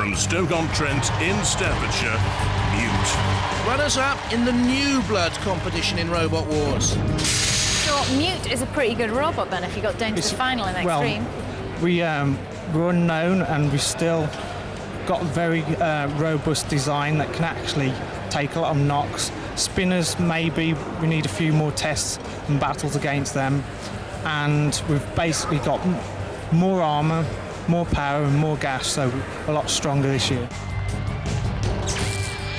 from Stoke-on-Trent in Staffordshire, Mute. Runners-up in the New Blood competition in Robot Wars. So Mute is a pretty good robot then if you got down to the final in Extreme. We're unknown and we still got a very robust design that can actually take a lot of knocks. Spinners, maybe we need a few more tests and battles against them. And we've basically got more armour, more power and more gas, so a lot stronger this year.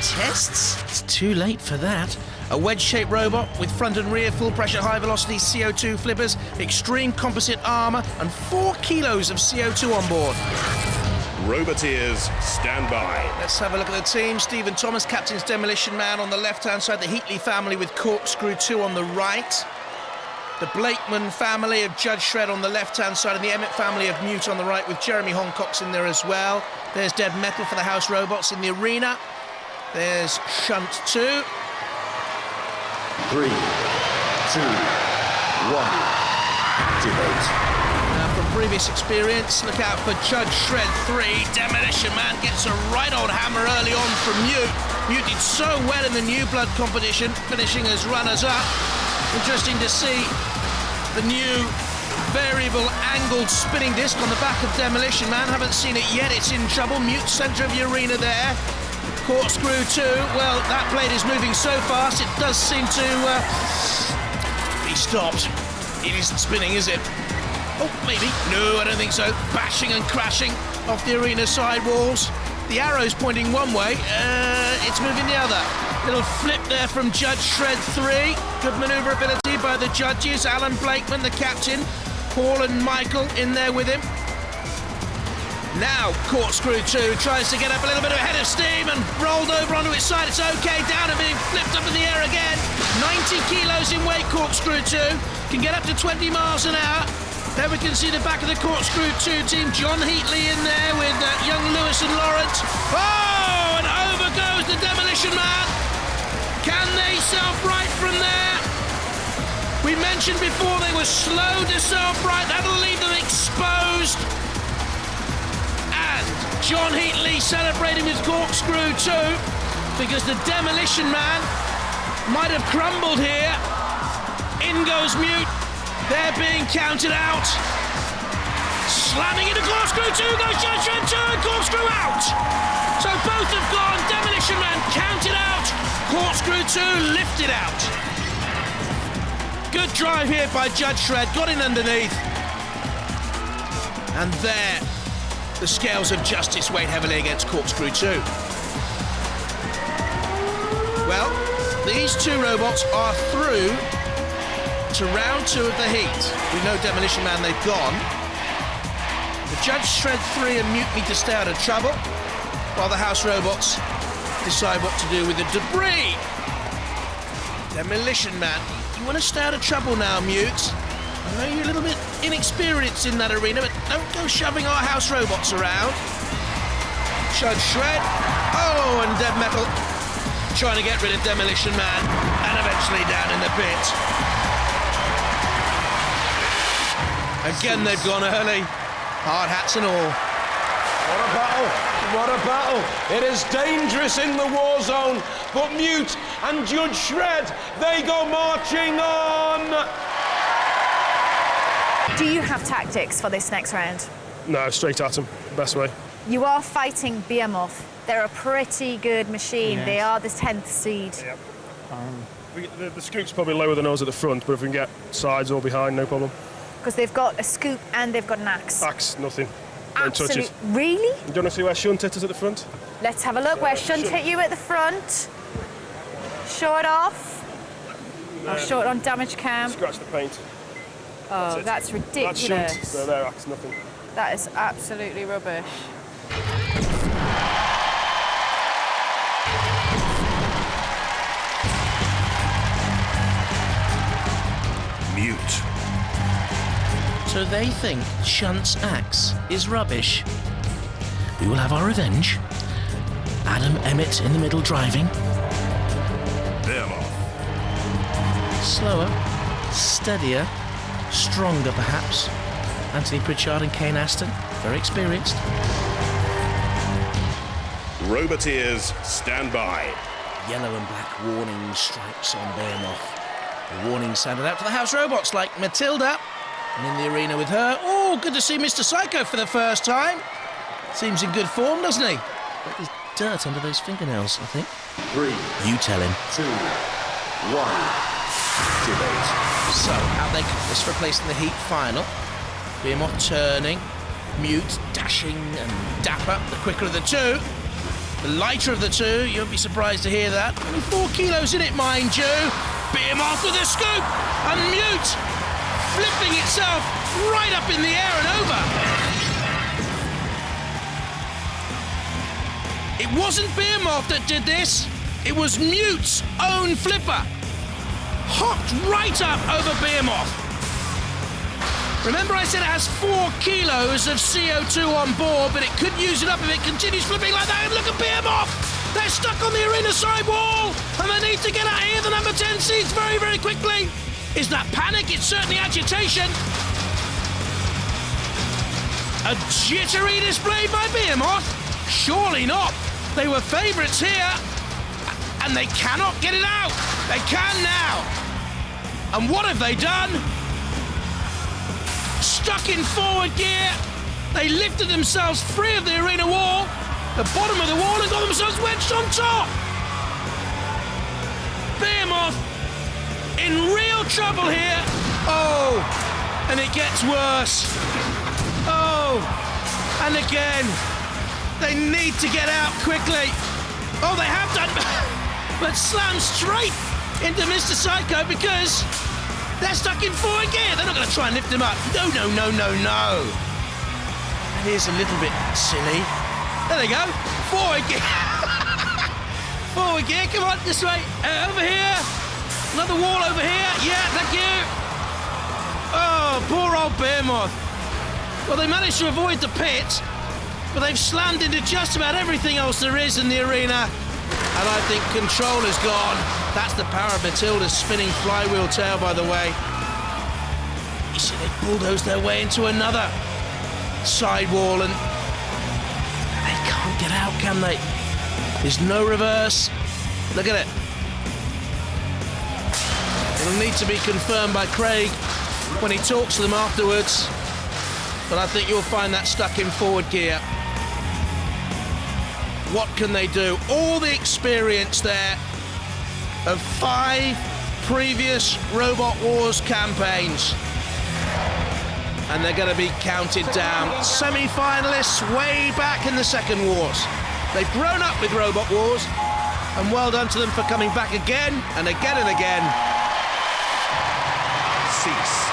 Tests? It's too late for that. A wedge-shaped robot with front and rear full-pressure high-velocity CO2 flippers, extreme composite armour and 4 kilos of CO2 on board. Roboteers, stand by. Let's have a look at the team. Stephen Thomas, captain's Demolition Man on the left-hand side, the Heatley family with Corkscrew 2 on the right. The Blakeman family of Judge Shred on the left-hand side and the Emmett family of Mute on the right with Jeremy Honcox in there as well. There's Dead Metal for the House Robots in the arena. There's Shunt 2. 3, 2, 1, activate. Now, from previous experience, look out for Judge Shred 3. Demolition Man gets a right on hammer early on from Mute. Mute did so well in the New Blood competition, finishing as runners-up. Interesting to see the new variable angled spinning disc on the back of Demolition Man. Haven't seen it yet, it's in trouble. Mute centre of the arena there. Corkscrew 2, well, that blade is moving so fast it does seem to be stopped. It isn't spinning, is it? Oh, maybe. No, I don't think so. Bashing and crashing off the arena side walls. The arrow's pointing one way, it's moving the other. Little flip there from Judge Shred 3. Good manoeuvrability by the judges. Alan Blakeman, the captain. Paul and Michael in there with him. Now Corkscrew 2 tries to get up a little bit ahead of steam and rolled over onto its side. It's okay, down and being flipped up in the air again. 90 kilos in weight, Corkscrew 2. Can get up to 20 miles an hour. There we can see the back of the Corkscrew 2 team. John Heatley in there with young Lewis and Lawrence. Oh, and over goes the Demolition Man. Can they self-right from there? We mentioned before they were slow to self-right. That'll leave them exposed. And John Heatley celebrating with Corkscrew 2 because the Demolition Man might have crumbled here. In goes Mute. They're being counted out. Slamming into Corkscrew 2 goes Judge Shred 2 and Corkscrew out. So both have gone. Demolition Man counted out. Corkscrew 2 lifted out. Good drive here by Judge Shred. Got in underneath. And there, the scales of justice weighed heavily against Corkscrew 2. Well, these two robots are through to round 2 of the heat. We know Demolition Man, they've gone. The Judge Shred 3 and Mute need to stay out of trouble, while the House Robots decide what to do with the debris. Demolition Man, you want to stay out of trouble now, Mute. I know you're a little bit inexperienced in that arena, but don't go shoving our House Robots around. Judge Shred, oh, and Dead Metal trying to get rid of Demolition Man, and eventually down in the pit. Again, they've gone early. Hard hats and all. What a battle. What a battle. It is dangerous in the war zone, but Mute and Judge Shred, they go marching on. Do you have tactics for this next round? No, straight at them. Best way. You are fighting Behemoth. They're a pretty good machine. Yes. They are the 10th seed. Yep. The scoop's probably lower than us at the front, but if we can get sides or behind, no problem. Because they've got a scoop and they've got an axe. Axe, nothing. Absolutely. Touches. Really? You want to see where Shunt hit us at the front? Let's have a look where Shunt hit you at the front. Show it off. I'll show it on damage cam. Scratch the paint. Oh, that's ridiculous. That's Shunt. So their axe, nothing. That is absolutely rubbish. Mute. So they think Shunt's axe is rubbish. We will have our revenge. Adam Emmett in the middle driving. Behemoth. Slower, steadier, stronger perhaps. Anthony Pritchard and Kane Aston, very experienced. Roboteers, stand by. Yellow and black warning stripes on Behemoth. The warning sounded out to the house robots like Matilda. And in the arena with her, oh, good to see Mr. Psycho for the first time. Seems in good form, doesn't he? But there's dirt under those fingernails, I think. 3, You tell him. 2, 1. Activate. So, how they cut this for a place in the heat final. Behemoth turning, Mute dashing and dapper, the quicker of the two. The lighter of the two, you won't be surprised to hear that. Only 4 kilos in it, mind you. Behemoth with a scoop, and Mute flipping itself right up in the air and over. It wasn't Behemoth that did this, it was Mute's own flipper. Hopped right up over Behemoth. Remember I said it has 4 kilos of CO2 on board, but it could use it up if it continues flipping like that. And look at Behemoth! They're stuck on the arena side wall, and they need to get out of here. The number 10 seats very, very quickly. Is that panic? It's certainly agitation. A jittery display by Behemoth? Surely not. They were favourites here, and they cannot get it out. They can now. And what have they done? Stuck in forward gear. They lifted themselves free of the arena wall, the bottom of the wall, and got themselves wedged on top. Behemoth in real trouble here. Oh, and it gets worse. Oh, and again, they need to get out quickly. Oh, they have done, but slammed straight into Mr. Psycho because they're stuck in forward gear. They're not going to try and lift him up. No, no, no, no, no. That is a little bit silly. There they go. Forward gear. Forward gear. Come on, this way. Over here. Another wall over here. Yeah, thank you. Oh, poor old Behemoth. Well, they managed to avoid the pit, but they've slammed into just about everything else there is in the arena. And I think control is gone. That's the power of Matilda's spinning flywheel tail, by the way. You see, they bulldozed their way into another sidewall, and they can't get out, can they? There's no reverse. Look at it. It'll need to be confirmed by Craig when he talks to them afterwards. But I think you'll find that stuck in forward gear. What can they do? All the experience there of 5 previous Robot Wars campaigns. And they're going to be counted down. Semi-finalists way back in the Second Wars. They've grown up with Robot Wars, and well done to them for coming back again and again and again. Cease.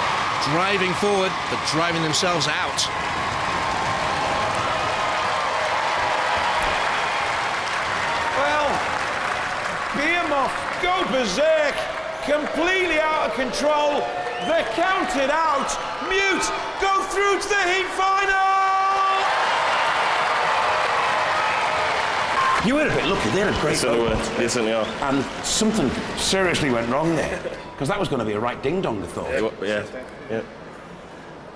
Driving forward, but driving themselves out. Well, Behemoth go berserk, completely out of control. They're counted out. Mute go through to the heat final. You were a bit lucky, they're a great robot. They certainly are. And something seriously went wrong there, because that was going to be a right ding-dong, I thought. Yeah.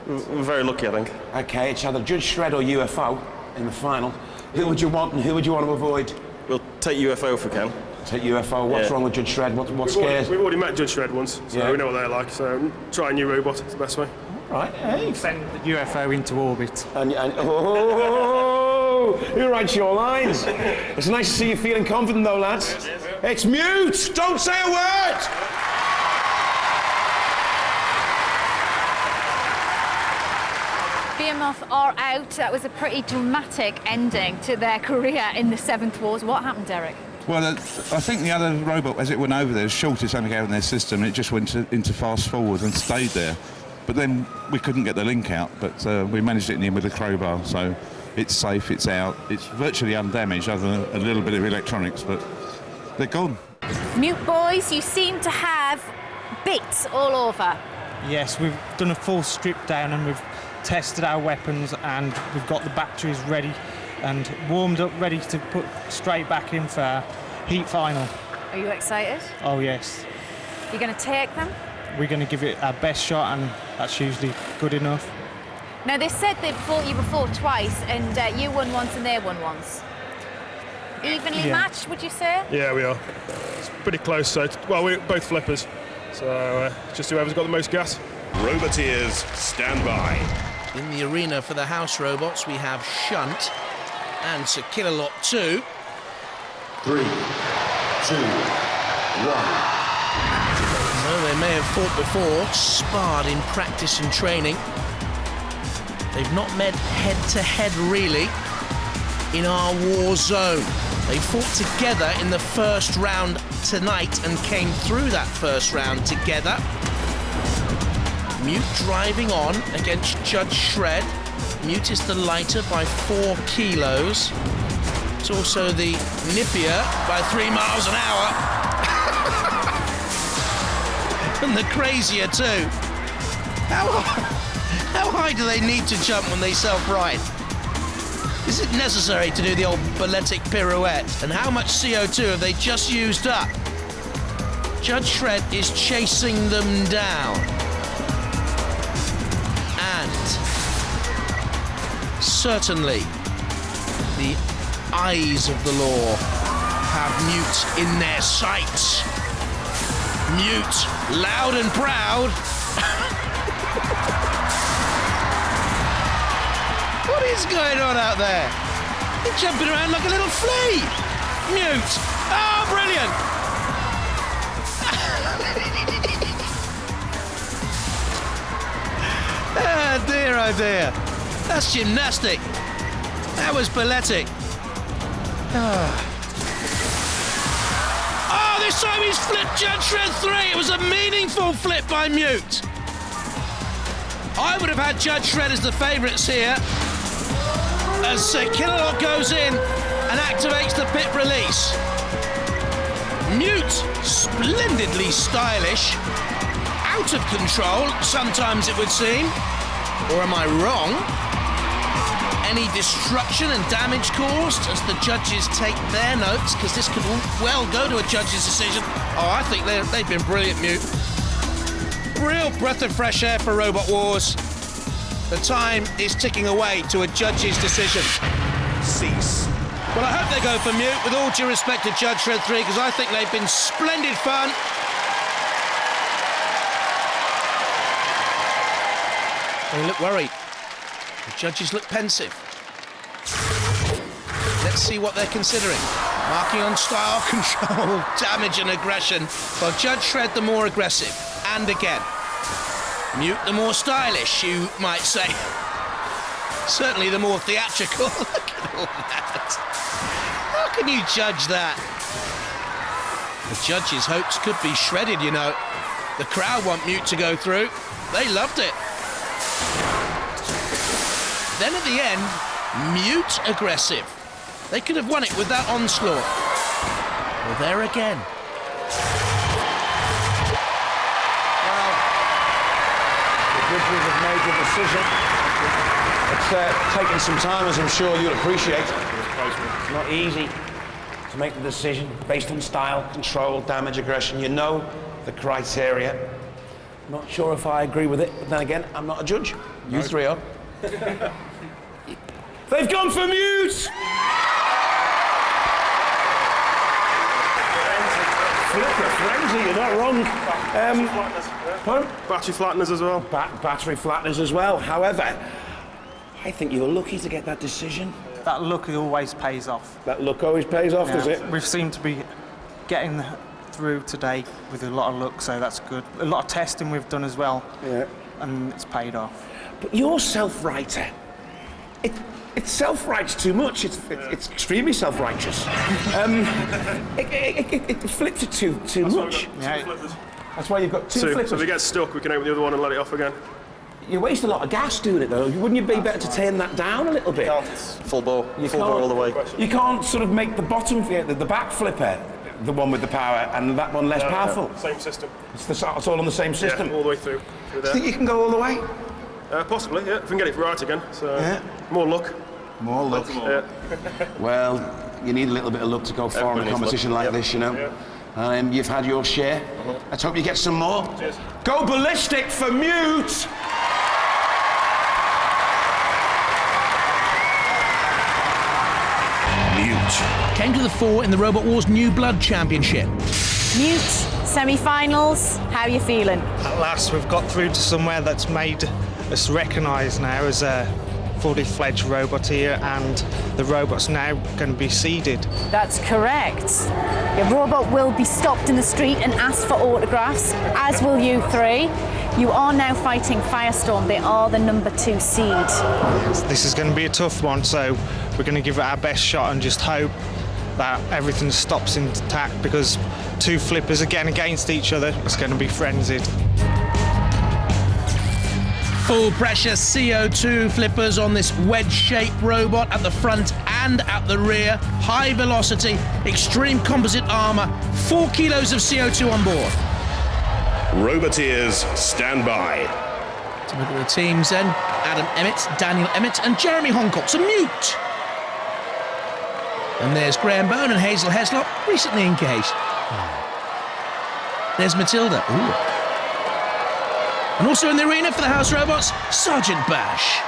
We're very lucky, I think. OK, it's either Judge Shred or UFO in the final. Who would you want and who would you want to avoid? We'll take UFO if we can. Take UFO. What's wrong with Judge Shred? What scares? We've already met Judge Shred once, so we know what they're like. So try a new robot, it's the best way. Right, hey. Send the UFO into orbit. And who writes your lines? It's nice to see you feeling confident, though, lads. It's Mute. Don't say a word. Behemoth are out. That was a pretty dramatic ending to their career in the 7th Wars. What happened, Derek? Well, I think the other robot, as it went over there, shorted something out in their system, and it just went into fast forward and stayed there. But then we couldn't get the link out, but we managed it in the end with a crowbar, so it's safe, it's out. It's virtually undamaged, other than a little bit of electronics, but they're gone. Mute boys, you seem to have bits all over. Yes, we've done a full strip down and we've tested our weapons and we've got the batteries ready and warmed up, ready to put straight back in for our heat final. Are you excited? Oh, yes. You're going to take them? We're going to give it our best shot, and that's usually good enough. Now, they said they fought you before twice, and you won once and they won once. Evenly matched, would you say? Yeah, we are. It's pretty close. So, well, we're both flippers. So just whoever's got the most gas. Roboteers, stand by. In the arena for the house robots, we have Shunt and Sir Killalot 2. 3, 2, 1. Though they may have fought before, sparred in practice and training, they've not met head-to-head, really, in our war zone. They fought together in the first round tonight and came through that first round together. Mute driving on against Judge Shred. Mute is the lighter by 4 kilos. It's also the nippier by 3 miles an hour. And the crazier too. How high do they need to jump when they self-ride? Is it necessary to do the old balletic pirouette? And how much CO2 have they just used up? Judge Shred is chasing them down. And certainly the eyes of the law have Mute in their sights. Mute, loud and proud. What is going on out there? They're jumping around like a little flea. Mute. Oh, brilliant. Oh dear, oh dear. That's gymnastic. That was balletic. Oh, this time he's flipped Judge Shred 3. It was a meaningful flip by Mute. I would have had Judge Shred as the favourites here, as Killalot goes in and activates the pit release. Mute, splendidly stylish, out of control, sometimes it would seem. Or am I wrong? Any destruction and damage caused as the judges take their notes, because this could well go to a judge's decision. Oh, I think they've been brilliant, Mute. Real breath of fresh air for Robot Wars. The time is ticking away to a judge's decision. Cease. Well, I hope they go for Mute, with all due respect to Judge Shred 3, because I think they've been splendid fun. They look worried. The judges look pensive. Let's see what they're considering. Marking on style, control, damage and aggression. Well, Judge Shred the more aggressive. And again. Mute the more stylish, you might say. Certainly the more theatrical. Look at all that. How can you judge that? The judges' hopes could be shredded, you know. The crowd want Mute to go through. They loved it. Then at the end, Mute aggressive. They could have won it with that onslaught. Well, there again. Well, the judges have made the decision. It's taken some time, as I'm sure you'll appreciate. It's not easy to make the decision based on style, control, damage, aggression. You know the criteria. Not sure if I agree with it, but then again, I'm not a judge. You three are. They've gone for Mute! Flipper frenzy, you're not wrong. Battery flatteners as well. Battery flatteners as well. However, I think you were lucky to get that decision. That luck always pays off. That luck always pays off, does it? We've seemed to be getting through today with a lot of luck, so that's good. A lot of testing we've done as well, and it's paid off. But your self-writer, it self-writes too much. It's extremely self-righteous. It flips it too much. That's why you've got two flippers. So if it gets stuck, we can open the other one and let it off again. You waste a lot of gas doing it, though. Wouldn't you be better to turn that down a little bit? Full bore all the way. You can't sort of make the bottom, the back flipper, the one with the power, and that one less powerful. Same system. It's all on the same system. Yeah, all the way through Do there. you think you can go all the way? Possibly, yeah. If we can get it right again. So more luck. More luck. Yeah. Well, you need a little bit of luck to go far in a competition like this, you know. Yeah. And you've had your share. Let's hope you get some more. Cheers. Go ballistic for Mute! Mute. Mute came to the fore in the Robot Wars New Blood Championship. Mute, semi-finals, how are you feeling? At last, we've got through to somewhere that's made us recognised now as a fully fledged robot here, and the robot's now going to be seeded. That's correct. Your robot will be stopped in the street and asked for autographs, as will you three. You are now fighting Firestorm. They are the number 2 seed. This is going to be a tough one, so we're going to give it our best shot and just hope that everything stops intact, because 2 flippers again against each other, it's going to be frenzied. Full pressure CO2 flippers on this wedge-shaped robot at the front and at the rear. High velocity, extreme composite armour, 4 kilos of CO2 on board. Roboteers, stand by. To look at the teams then, Adam Emmett, Daniel Emmett and Jeremy Honcock. So Mute. And there's Graham Bone and Hazel Heslop, recently engaged. There's Matilda. Ooh. And also in the arena for the House Robots, Sergeant Bash.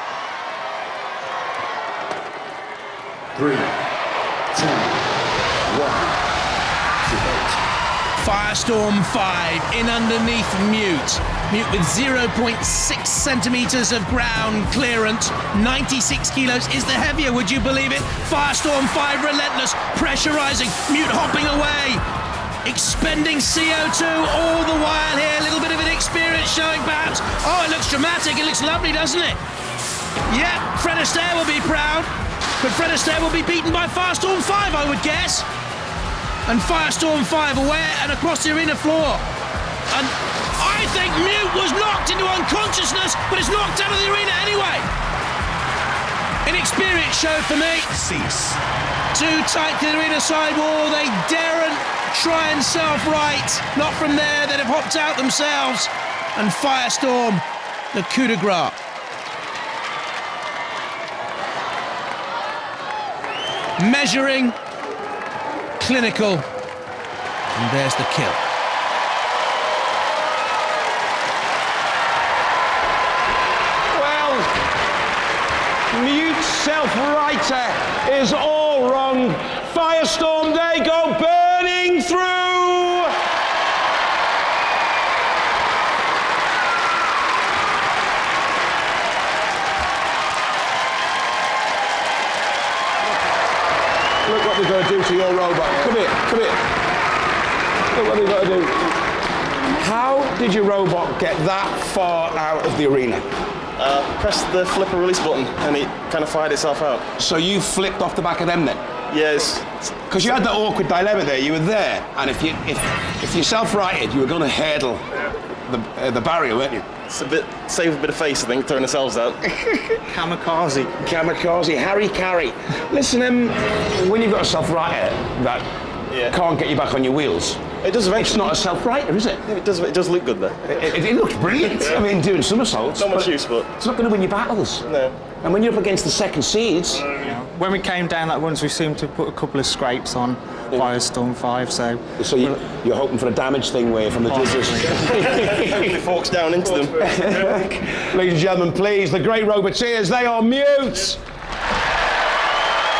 3, 2, 1. Firestorm 5 in underneath Mute. Mute with 0.6 centimetres of ground clearance. 96 kilos is the heavier, would you believe it? Firestorm 5 relentless, pressurising. Mute hopping away. Expending CO2 all the while here. A little bit of inexperience showing perhaps. Oh, it looks dramatic. It looks lovely, doesn't it? Yeah, Fred Astaire will be proud. But Fred Astaire will be beaten by Firestorm 5, I would guess. And Firestorm 5 away and across the arena floor. And I think Mute was knocked into unconsciousness, but it's knocked out of the arena anyway. Inexperience show for me. Cease. Too tight to the arena sidewall. They daren't try and self-right. Not from there. They'd have hopped out themselves. And Firestorm, the coup de grace. Measuring, clinical, and there's the kill. Well, Mute's self-writer is all wrong. Firestorm, they go burning through. Look what they've got to do to your robot. Come here, come here. Look what they've got to do. How did your robot get that far out of the arena? Press the flipper release button and it kind of fired itself out. So you flipped off the back of them then? Yes. Because you had that awkward dilemma there. You were there, and if you self-righted, you were going to hurdle the barrier, weren't you? It's a bit, save a bit of face, I think, throwing ourselves out. Kamikaze. Kamikaze, Harry Carey. Listen, when you've got a self-righter that can't get you back on your wheels, it does eventually. It's not a self-righter, is it? It does look good though. It looks brilliant. I mean, doing somersaults. Not much use, but it's not going to win your battles. No. And when you're up against the second seeds, when we came down that once, we seemed to put a couple of scrapes on Firestorm 5. So you're hoping for a damage thing where from the judges. It forks down into them. Ladies and gentlemen, please, the great Roboteers, they are Mute.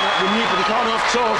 Not the Mute, but they can't half talk.